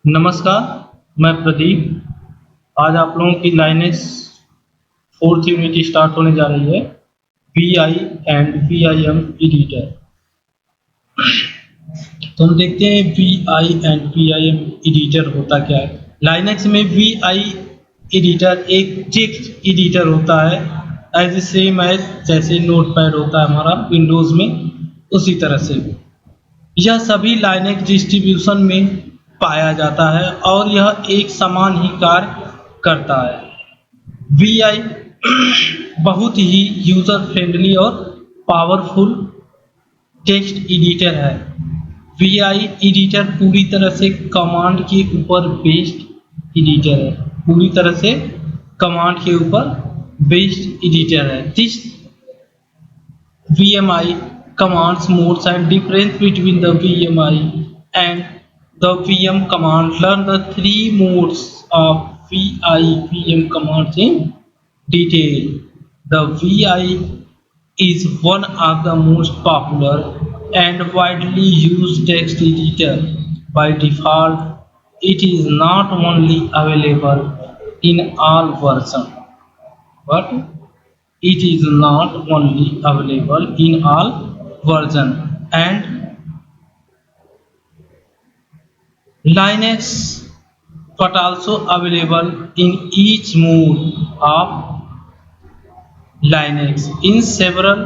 नमस्कार, मैं प्रदीप। आज आप लोगों की लाइनेक्स 4th यूनिट स्टार्ट होने जा रही है। VI and VIM editor. तो हम देखते हैं VI एंड VIM एडिटर होता क्या है। लाइनेक्स में VI एडिटर एक टेक्स्ट एडिटर होता है, एज सेम एज जैसे नोटपैड होता है हमारा विंडोज में, उसी तरह से यह सभी लाइनेक्स डिस्ट्रीब्यूशन में पाया जाता है और यह एक समान ही कार्य करता है। VI बहुत ही यूजर फ्रेंडली और पावरफुल टेक्स्ट एडिटर है। VI एडिटर पूरी तरह से कमांड के ऊपर बेस्ड एडिटर है। पूरी तरह से कमांड के ऊपर बेस्ड एडिटर है। This VMI commands modes and difference between the VMI and the VM command. Learn the three modes of VI VM commands in detail. The VI is one of the most popular and widely used text editor. By default, it is not only available in all versions, but it is not only available in all versions and Linux, but also available in each mode of Linux in several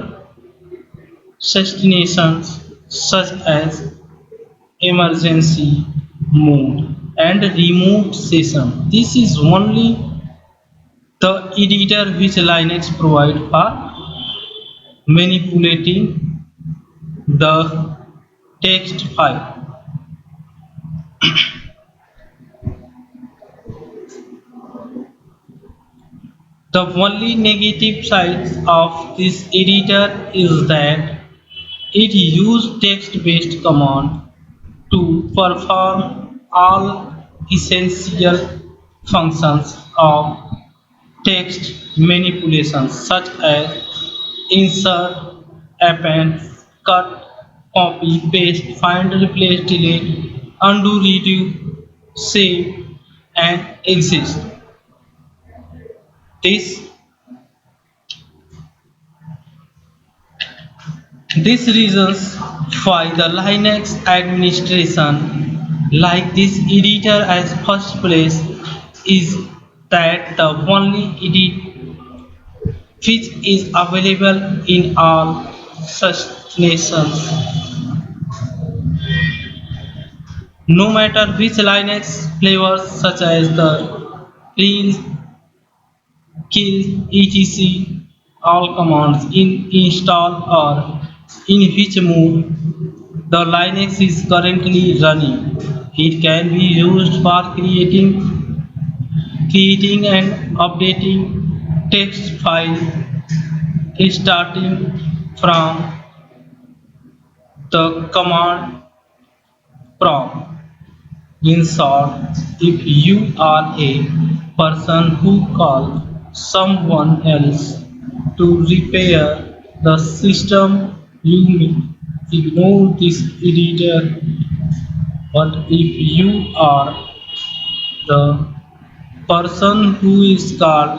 destinations such as emergency mode and remote session. This is only the editor which Linux provides for manipulating the text file. The only negative side of this editor is that it uses text-based command to perform all essential functions of text manipulation such as insert, append, cut, copy, paste, find, replace, delete, undo, redo, save, and exit. This These reasons why the Linux administration like this editor as first place is that the only edit which is available in all such nations. No matter which Linux flavors such as the clean, kill, etc. all commands in install or in which mode the Linux is currently running. It can be used for creating and updating text files starting from the command prompt. In short, if you are a person who calls someone else to repair the system, you may ignore this editor. But if you are the person who is called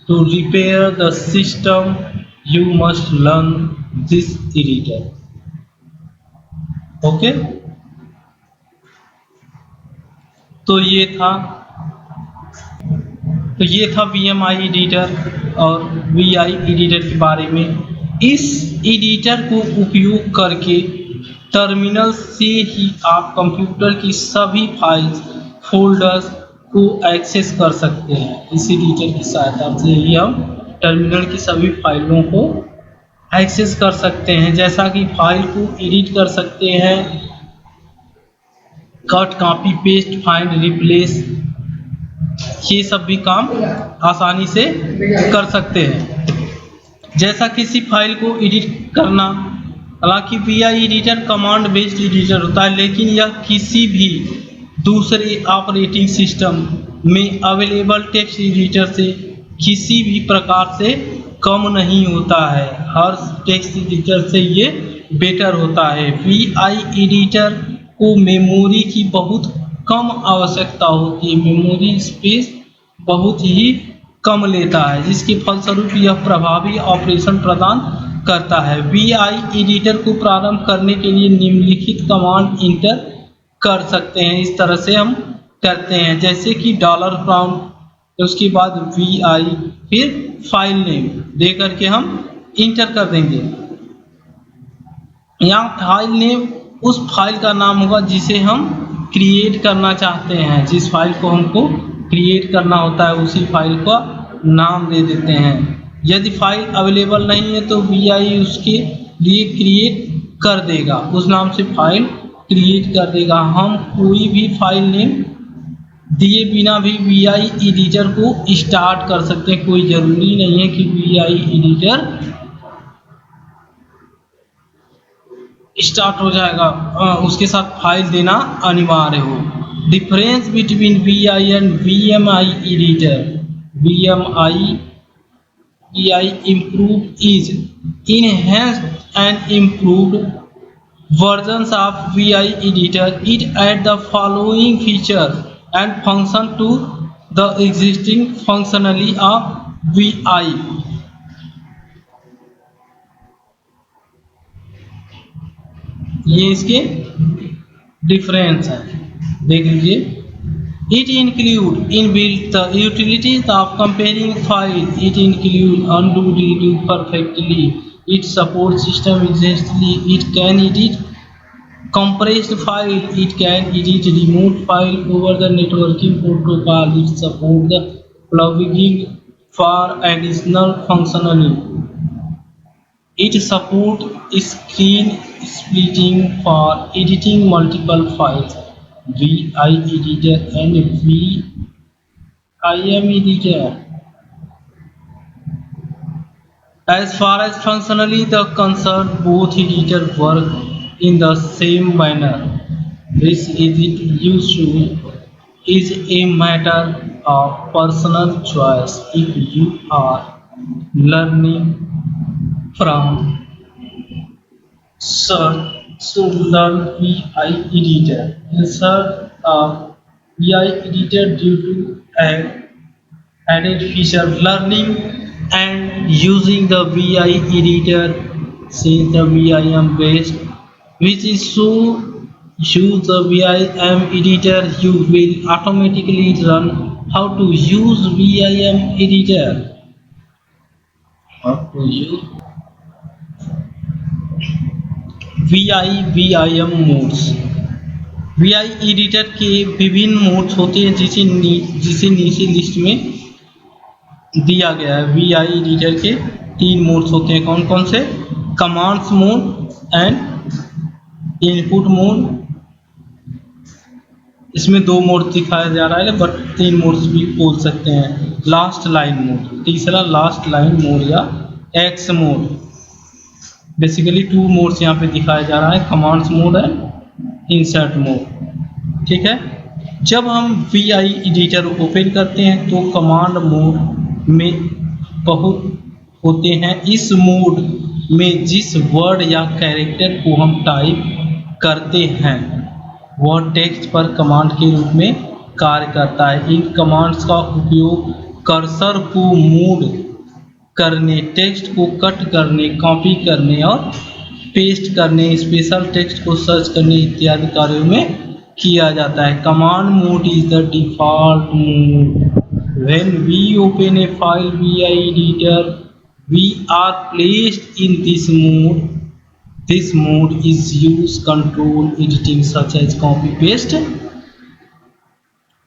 to repair the system, you must learn this editor. Okay? तो ये था VMI editor और VI editor के बारे में। इस editor को उपयोग करके टर्मिनल से ही आप कंप्यूटर की सभी फाइल्स फोल्डर्स को एक्सेस कर सकते हैं। इस एडिटर की सहायता से ही हम टर्मिनल की सभी फाइलों को एक्सेस कर सकते हैं, जैसा कि फाइल को एडिट कर सकते हैं, cut, copy, paste, find, replace, ये सब भी काम आसानी से कर सकते हैं। जैसा किसी फाइल को एडिट करना, हालांकि VI editor command based editor होता है, लेकिन यह किसी भी दूसरे ऑपरेटिंग सिस्टम में अवेलेबल टेक्स्ट एडिटर से किसी भी प्रकार से कम नहीं होता है। हर टेक्स्ट एडिटर से ये बेटर होता है। VI एडिटर को मेमोरी की बहुत कम आवश्यकता होती है, मेमोरी स्पेस बहुत ही कम लेता है, जिसके फलस्वरूप यह प्रभावी ऑपरेशन प्रदान करता है। VI एडिटर को प्रारंभ करने के लिए निम्नलिखित कमांड इंटर कर सकते हैं। इस तरह से हम करते हैं, जैसे कि $, उसके बाद VI, फिर फाइल नेम दे करके हम इंटर कर देंगे। यहाँ फाइल नेम उस फाइल का नाम होगा जिसे हम क्रिएट करना चाहते हैं। जिस फाइल को हमको क्रिएट करना होता है उसी फाइल का नाम दे देते हैं। यदि फाइल अवेलेबल नहीं है तो VI उसके लिए क्रिएट कर देगा, उस नाम से फाइल क्रिएट कर देगा। हम कोई भी फाइल नेम दिए बिना भी VI एडिटर को स्टार्ट कर सकते हैं। कोई ज़रूरी नहीं है कि VI एडिटर स्टार्ट हो जाएगा, उसके साथ फाइल देना अनिवार्य हो। Difference between VI and VMI editor. VI improved is enhanced and improved versions of VI editor. It add the following feature and function to the existing functionality of VI. ये इसके difference है, देख लीजिए। It include inbuilt the utilities of comparing file. It include undo, redo perfectly. It supports system exactly. It can edit compressed file. It can edit remote file over the networking protocol. It supports the plugging for additional functionality. It supports screen splitting for editing multiple files. VI editor and VIM editor. As far as functionally the concerned, both editors work in the same manner. This issue is a matter of personal choice. If you are learning from should learn VI editor. Insert a VI editor due to added feature learning and using the VI editor since the VIM based, which is so use the VIM editor, you will automatically learn how to use VIM editor. How to use VIM modes. VI editor के विभिन्न modes होते हैं जिसे नीचे list में दिया गया है। VI एडिटर के 3 मोड्स होते हैं, कौन कौन से? Commands mode and input mode. इसमें 2 मोड दिखाया जा रहा है, बट 3 मोड्स भी बोल सकते हैं। लास्ट लाइन मोड, तीसरा लास्ट लाइन मोड या एक्स मोड। बेसिकली 2 मोड्स यहाँ पे दिखाया जा रहा है, commands mode and insert mode. ठीक है, जब हम VI एडिटर ओपन करते हैं तो कमांड मोड में बहुत होते हैं। इस मोड में जिस वर्ड या कैरेक्टर को हम टाइप करते हैं वह टेक्स्ट पर कमांड के रूप में कार्य करता है। इन कमांड्स का उपयोग कर्सर को मूव करने, टेक्स्ट को कट करने, कॉपी करने और पेस्ट करने, स्पेशल टेक्स्ट को सर्च करने इत्यादि कार्यों में किया जाता है। Command mode is the default mode. When we open a file VI editor, we are placed in this mode. This mode is used control editing such as copy paste,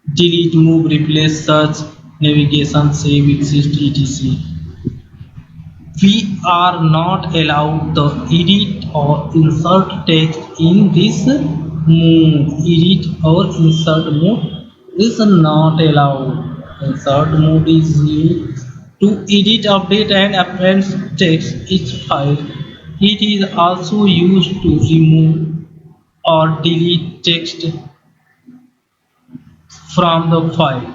delete, move, replace, search, navigation, save, exit, etc. We are not allowed to edit or insert text in this mode. Edit or insert mode is not allowed. Insert mode is used to edit, update and append text each file. It is also used to remove or delete text from the file.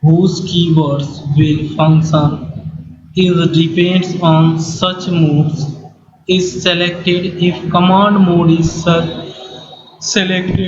Whose keywords will function is depends on such modes is selected. If command mode is selected,